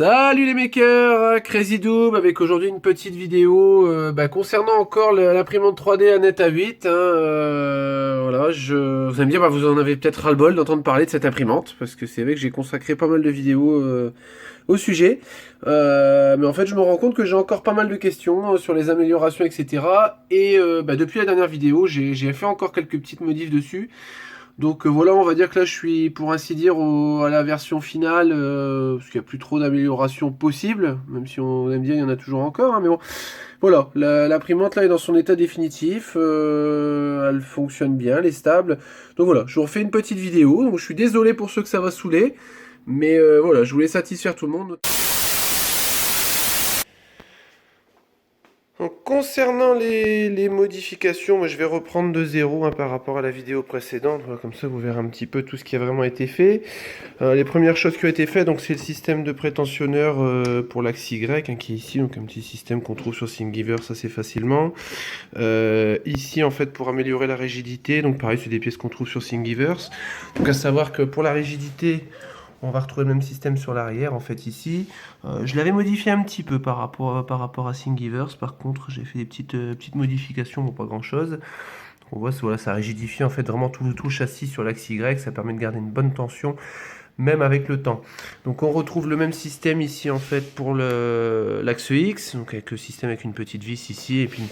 Salut les makers, Crazy Doob avec aujourd'hui une petite vidéo concernant encore l'imprimante 3D Annette A8. Voilà, vous allez me dire, vous en avez peut-être ras-le-bol d'entendre parler de cette imprimante, parce que c'est vrai que j'ai consacré pas mal de vidéos au sujet. Mais en fait, je me rends compte que j'ai encore pas mal de questions sur les améliorations, etc. Et depuis la dernière vidéo, j'ai fait encore quelques petites modifs dessus. Donc voilà, on va dire que là je suis pour ainsi dire à la version finale, parce qu'il n'y a plus trop d'améliorations possibles, même si on aime bien, il y en a toujours encore, hein, mais bon, voilà, l'imprimante là est dans son état définitif, elle fonctionne bien, elle est stable, donc voilà, je vous refais une petite vidéo, donc je suis désolé pour ceux que ça va saouler, mais voilà, je voulais satisfaire tout le monde. Donc, concernant les modifications, moi je vais reprendre de zéro par rapport à la vidéo précédente, voilà, comme ça vous verrez un petit peu tout ce qui a vraiment été fait. Les premières choses qui ont été faites, donc c'est le système de prétentionneur pour l'axe Y qui est ici, donc un petit système qu'on trouve sur Thingiverse assez facilement. Ici en fait pour améliorer la rigidité, donc pareil c'est des pièces qu'on trouve sur Thingiverse. Donc à savoir que pour la rigidité, on va retrouver le même système sur l'arrière, en fait, ici. Je l'avais modifié un petit peu par rapport à Thingiverse. Par contre, j'ai fait des petites modifications, bon, pas grand-chose. On voit, voilà, ça rigidifie, en fait, vraiment tout le châssis sur l'axe Y. Ça permet de garder une bonne tension, même avec le temps. Donc, on retrouve le même système ici, en fait, pour l'axe X. Donc, avec le système avec une petite vis ici, et puis un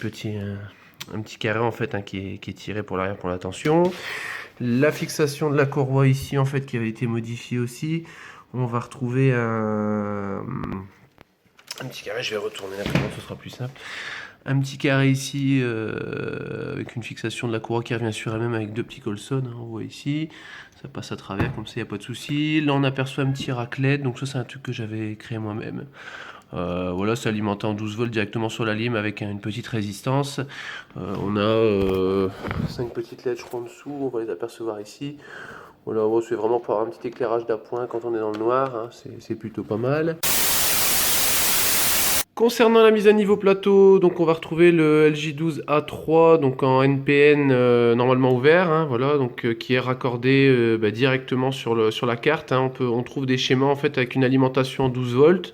petit carré, en fait, qui est tiré pour l'arrière pour la tension. La fixation de la courroie ici, en fait, qui avait été modifiée aussi. On va retrouver un petit carré, je vais retourner la commande, ce sera plus simple. Un petit carré ici, avec une fixation de la courroie qui revient sur elle-même avec deux petits colsons, hein, on voit ici. Ça passe à travers, comme ça, il n'y a pas de souci. Là, on aperçoit un petit raclette, donc ça, c'est un truc que j'avais créé moi-même. Voilà, c'est alimenté en 12 volts directement sur la lime avec une petite résistance. On a 5 petites LED, je crois, en dessous, on va les apercevoir ici. Voilà, c'est vraiment pour avoir un petit éclairage d'appoint quand on est dans le noir, hein, c'est plutôt pas mal. Concernant la mise à niveau plateau, donc on va retrouver le LJ12A3 donc en NPN normalement ouvert, hein, voilà, donc qui est raccordé directement sur la carte. Hein. On trouve des schémas en fait avec une alimentation en 12 volts.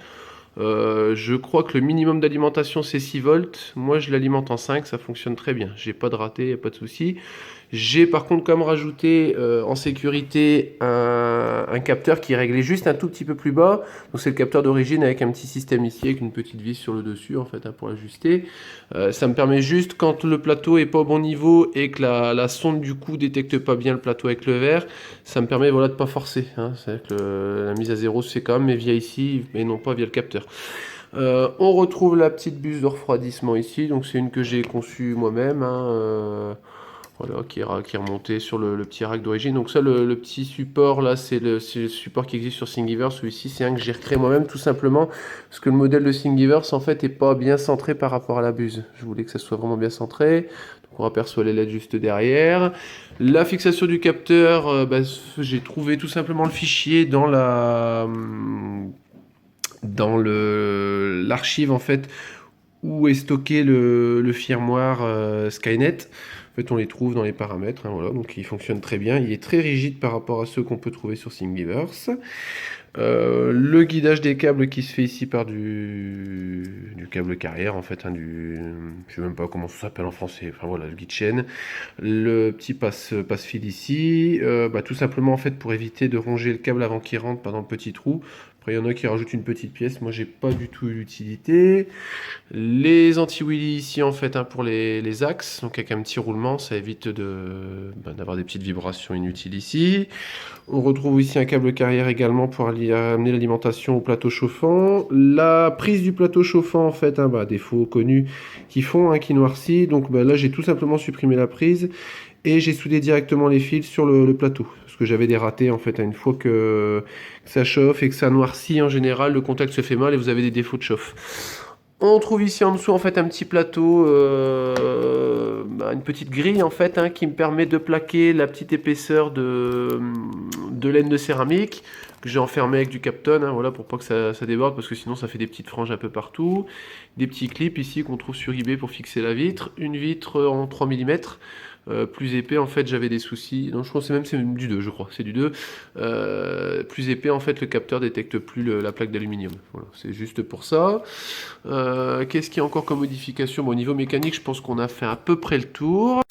Je crois que le minimum d'alimentation c'est 6 volts. Moi je l'alimente en 5, ça fonctionne très bien. J'ai pas de raté, y a pas de souci. J'ai par contre quand même rajouté en sécurité un capteur qui est réglé juste un tout petit peu plus bas. Donc c'est le capteur d'origine avec un petit système ici avec une petite vis sur le dessus en fait, hein, pour l'ajuster. Ça me permet juste quand le plateau est pas au bon niveau et que la sonde du coup détecte pas bien le plateau avec le verre, ça me permet voilà de pas forcer. Hein. C'est que la mise à zéro se fait quand même mais via ici et non pas via le capteur. On retrouve la petite buse de refroidissement ici, donc c'est une que j'ai conçue moi-même. Hein, voilà, qui est remonté sur le petit rack d'origine. Donc ça, le petit support là, c'est le support qui existe sur Thingiverse. Celui-ci, c'est un que j'ai recréé moi-même tout simplement parce que le modèle de Thingiverse en fait est pas bien centré par rapport à la buse. Je voulais que ça soit vraiment bien centré. Donc on aperçoit les LED juste derrière. La fixation du capteur, j'ai trouvé tout simplement le fichier dans l'archive en fait où est stocké le firmware Skynet. En fait, on les trouve dans les paramètres, hein, voilà, donc il fonctionne très bien. Il est très rigide par rapport à ceux qu'on peut trouver sur Thingiverse. Le guidage des câbles qui se fait ici par du câble carrière, en fait, hein, je sais même pas comment ça s'appelle en français, enfin voilà, le guide chaîne. Le petit passe-fil ici, tout simplement en fait pour éviter de ronger le câble avant qu'il rentre pas dans le petit trou. Après, il y en a qui rajoutent une petite pièce. Moi, j'ai pas du tout eu l'utilité. Les anti-wheelie ici, en fait, hein, pour les axes. Donc, avec un petit roulement, ça évite d'avoir des petites vibrations inutiles ici. On retrouve ici un câble carrière également pour amener l'alimentation au plateau chauffant. La prise du plateau chauffant, en fait, hein, défaut connu qui fond, hein, qui noircit. Donc, là, j'ai tout simplement supprimé la prise. Et j'ai soudé directement les fils sur le plateau. Parce que j'avais des ratés en fait. Une fois que ça chauffe et que ça noircit en général, le contact se fait mal et vous avez des défauts de chauffe. On trouve ici en dessous en fait un petit plateau, une petite grille en fait, hein, qui me permet de plaquer la petite épaisseur de laine de céramique que j'ai enfermé avec du Kapton, hein, voilà, pour pas que ça déborde parce que sinon ça fait des petites franges un peu partout. Des petits clips ici qu'on trouve sur eBay pour fixer la vitre. Une vitre en 3 mm. plus épais, en fait, j'avais des soucis. Non, je pense que c'est même du 2, je crois. C'est du 2. Plus épais, en fait, le capteur détecte plus la plaque d'aluminium. Voilà, c'est juste pour ça. Qu'est-ce qu'il y a encore comme modification? Bon, au niveau mécanique, je pense qu'on a fait à peu près le tour.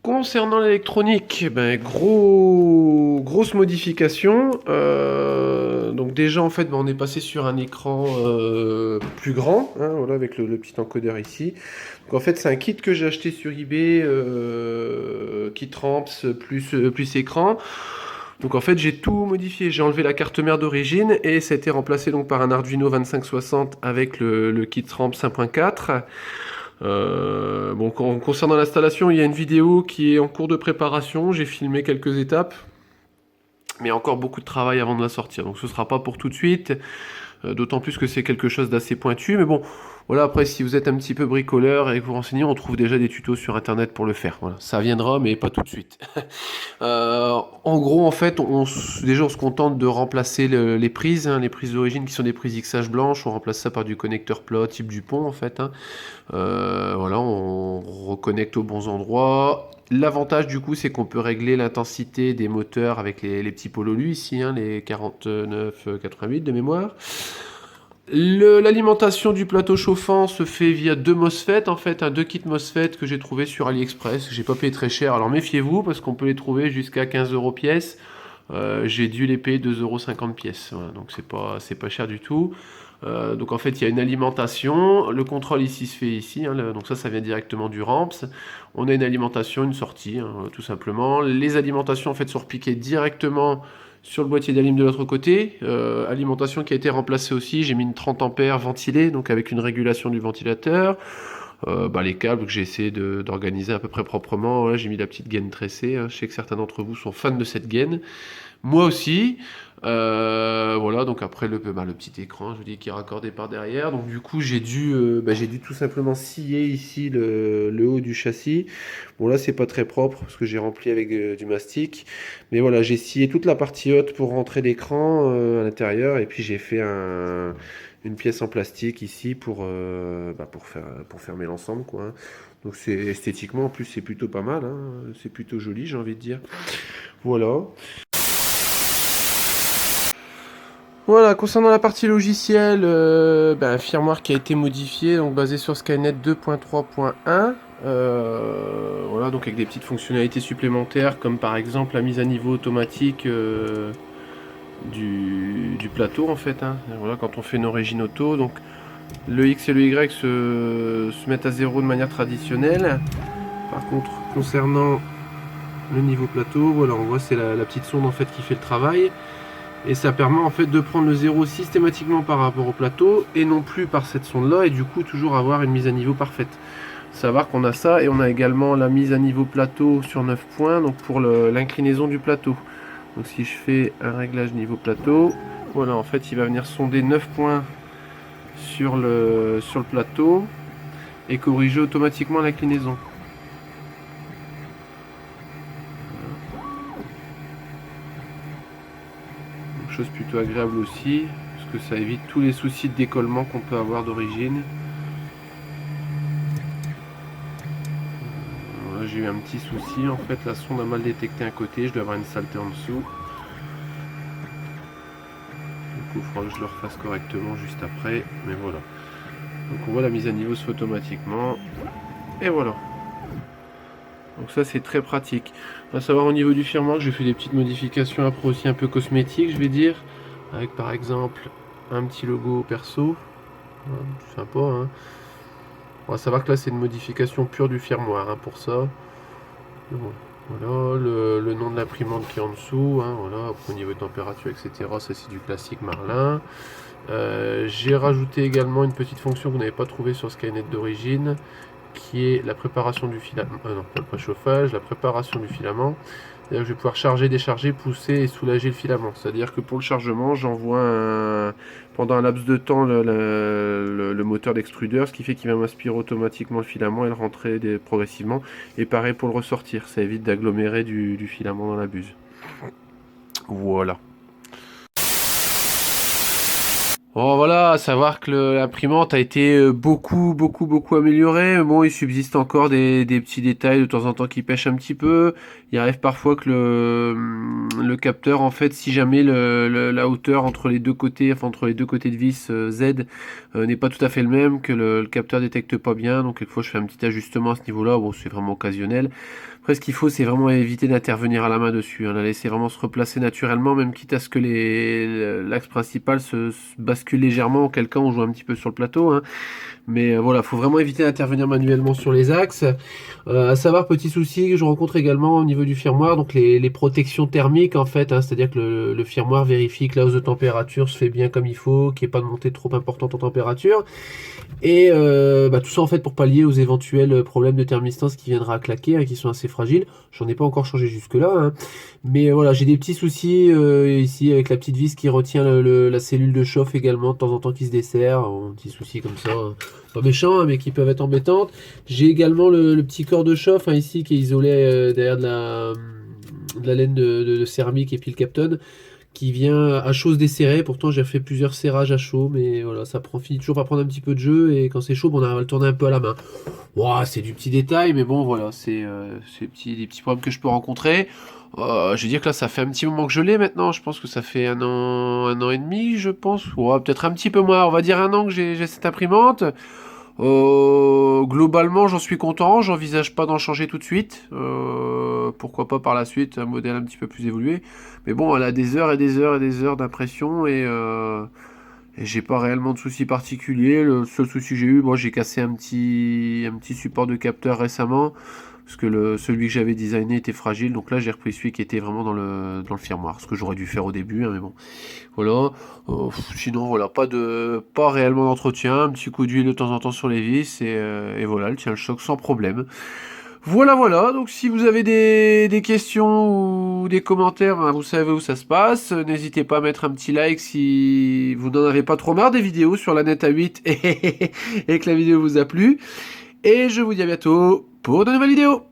Concernant l'électronique, ben, grosse modification. Donc déjà en fait ben, on est passé sur un écran plus grand, hein, voilà, avec le petit encodeur ici. Donc en fait c'est un kit que j'ai acheté sur eBay, kit ramps plus écran. Donc en fait j'ai tout modifié, j'ai enlevé la carte mère d'origine et ça a été remplacé donc par un Arduino 2560 avec le kit ramp 5.4. Bon, concernant l'installation, il y a une vidéo qui est en cours de préparation. J'ai filmé quelques étapes, mais encore beaucoup de travail avant de la sortir. Donc ce sera pas pour tout de suite, d'autant plus que c'est quelque chose d'assez pointu. Mais bon, voilà, après si vous êtes un petit peu bricoleur et que vous renseignez, on trouve déjà des tutos sur internet pour le faire. Voilà, ça viendra, mais pas tout de suite. En gros, en fait, déjà on se contente de remplacer les prises, hein, les prises d'origine qui sont des prises XH blanches. On remplace ça par du connecteur plat type Dupont en fait, hein. Voilà, on reconnecte aux bons endroits. L'avantage du coup, c'est qu'on peut régler l'intensité des moteurs avec les petits pololus ici, hein, les 49-88 de mémoire. L'alimentation du plateau chauffant se fait via deux MOSFET, en fait, deux kits MOSFET que j'ai trouvé sur AliExpress. J'ai pas payé très cher, alors méfiez-vous parce qu'on peut les trouver jusqu'à 15 € pièce. J'ai dû les payer 2,50 € pièce, voilà, donc c'est pas cher du tout. Donc en fait il y a une alimentation, le contrôle ici se fait ici, hein, donc ça vient directement du ramps. On a une alimentation, une sortie, hein, tout simplement. Les alimentations en fait sont repiquées directement sur le boîtier d'alim de l'autre côté. Alimentation qui a été remplacée aussi, j'ai mis une 30 ampères ventilée, donc avec une régulation du ventilateur. Les câbles que j'ai essayé d'organiser à peu près proprement, ouais, j'ai mis la petite gaine tressée, hein. Je sais que certains d'entre vous sont fans de cette gaine. Moi aussi. Voilà, donc après le petit écran, je vous dis, qui est raccordé par derrière. Donc du coup, j'ai dû tout simplement scier ici le haut du châssis. Bon là, c'est pas très propre parce que j'ai rempli avec du mastic. Mais voilà, j'ai scié toute la partie haute pour rentrer l'écran à l'intérieur. Et puis j'ai fait une pièce en plastique ici pour fermer l'ensemble, quoi, hein. Donc c'est esthétiquement, en plus, c'est plutôt pas mal, hein. C'est plutôt joli, j'ai envie de dire. Voilà. Voilà, concernant la partie logicielle, un firmware qui a été modifié, donc basé sur Skynet 2.3.1. Voilà, donc avec des petites fonctionnalités supplémentaires, comme par exemple la mise à niveau automatique du plateau en fait, hein. Voilà, quand on fait une origine auto, donc le X et le Y se mettent à 0 de manière traditionnelle. Par contre, concernant le niveau plateau, voilà, on voit c'est la petite sonde en fait qui fait le travail. Et ça permet en fait de prendre le 0 systématiquement par rapport au plateau et non plus par cette sonde là, et du coup toujours avoir une mise à niveau parfaite. Savoir qu'on a ça, et on a également la mise à niveau plateau sur 9 points, donc pour l'inclinaison du plateau. Donc si je fais un réglage niveau plateau, voilà, en fait il va venir sonder 9 points sur le plateau et corriger automatiquement l'inclinaison. Chose plutôt agréable aussi, parce que ça évite tous les soucis de décollement qu'on peut avoir d'origine. Voilà, j'ai eu un petit souci, en fait la sonde a mal détecté un côté, je dois avoir une saleté en dessous. Du coup il faudra que je le refasse correctement juste après, mais voilà. Donc on voit la mise à niveau se fait automatiquement, et voilà. Donc ça c'est très pratique. À savoir au niveau du firmware, j'ai fait des petites modifications après aussi un peu cosmétiques, je vais dire, avec par exemple un petit logo perso, voilà, sympa, hein. On va savoir que là c'est une modification pure du firmware, hein, pour ça. Bon, voilà le nom de l'imprimante qui est en dessous, hein, voilà, au niveau de température, etc. Ça c'est du classique Marlin. J'ai rajouté également une petite fonction que vous n'avez pas trouvé sur Skynet d'origine, qui est la préparation du filament, non, pas le préchauffage, la préparation du filament. C'est-à-dire que je vais pouvoir charger, décharger, pousser et soulager le filament. C'est-à-dire que pour le chargement, j'envoie pendant un laps de temps le moteur d'extrudeur, ce qui fait qu'il va m'aspirer automatiquement le filament et le rentrer progressivement. Et pareil pour le ressortir, ça évite d'agglomérer du filament dans la buse. Voilà. Bon, voilà, à savoir que l'imprimante a été beaucoup améliorée. Bon, il subsiste encore des petits détails de temps en temps qui pêchent un petit peu. Il arrive parfois que le capteur, en fait, si jamais la hauteur entre les deux côtés, enfin entre les deux côtés de vis Z n'est pas tout à fait le même, que le capteur détecte pas bien. Donc, quelquefois, je fais un petit ajustement à ce niveau-là. Bon, c'est vraiment occasionnel. Après, ce qu'il faut, c'est vraiment éviter d'intervenir à la main dessus, hein. La laisser vraiment se replacer naturellement, même quitte à ce que l'axe principal se bascule légèrement, auquel cas on joue un petit peu sur le plateau, hein. Mais voilà, faut vraiment éviter d'intervenir manuellement sur les axes. À savoir, petit souci que je rencontre également au niveau du firmware, donc les protections thermiques en fait, hein, c'est-à-dire que le firmware vérifie que la hausse de température se fait bien comme il faut, qu'il n'y ait pas de montée trop importante en température. Et tout ça en fait pour pallier aux éventuels problèmes de thermistance qui viendra à claquer, hein, qui sont assez fragiles. J'en ai pas encore changé jusque là, hein. Mais voilà, j'ai des petits soucis ici avec la petite vis qui retient la cellule de chauffe également de temps en temps qui se dessert. Un petit souci comme ça, hein. Pas méchant, hein, mais qui peuvent être embêtantes. J'ai également le petit corps de chauffe, hein, ici qui est isolé derrière de la laine de céramique et puis le Kapton qui vient à chaud se desserrer. Pourtant, j'ai fait plusieurs serrages à chaud, mais voilà, finit toujours par prendre un petit peu de jeu. Et quand c'est chaud, on arrive à le tourner un peu à la main. Ouah, c'est du petit détail, mais bon, voilà, c'est des petits problèmes que je peux rencontrer. Je vais dire que là, ça fait un petit moment que je l'ai maintenant. Je pense que ça fait un an et demi, je pense. Ouais, peut-être un petit peu moins. On va dire un an que j'ai cette imprimante. Globalement, j'en suis content. J'envisage pas d'en changer tout de suite. Pourquoi pas par la suite, un modèle un petit peu plus évolué. Mais bon, elle a des heures et des heures et des heures d'impression et j'ai pas réellement de soucis particuliers. Le seul souci que j'ai eu, moi, j'ai cassé un petit support de capteur récemment parce que celui que j'avais designé était fragile. Donc là, j'ai repris celui qui était vraiment dans le firmware, ce que j'aurais dû faire au début, hein, mais bon. Voilà. Sinon, voilà, pas réellement d'entretien, un petit coup d'huile de temps en temps sur les vis et voilà, elle tient le choc sans problème. Voilà, donc si vous avez des questions ou des commentaires, hein, vous savez où ça se passe. N'hésitez pas à mettre un petit like si vous n'en avez pas trop marre des vidéos sur la net à 8 et que la vidéo vous a plu. Et je vous dis à bientôt pour de nouvelles vidéos.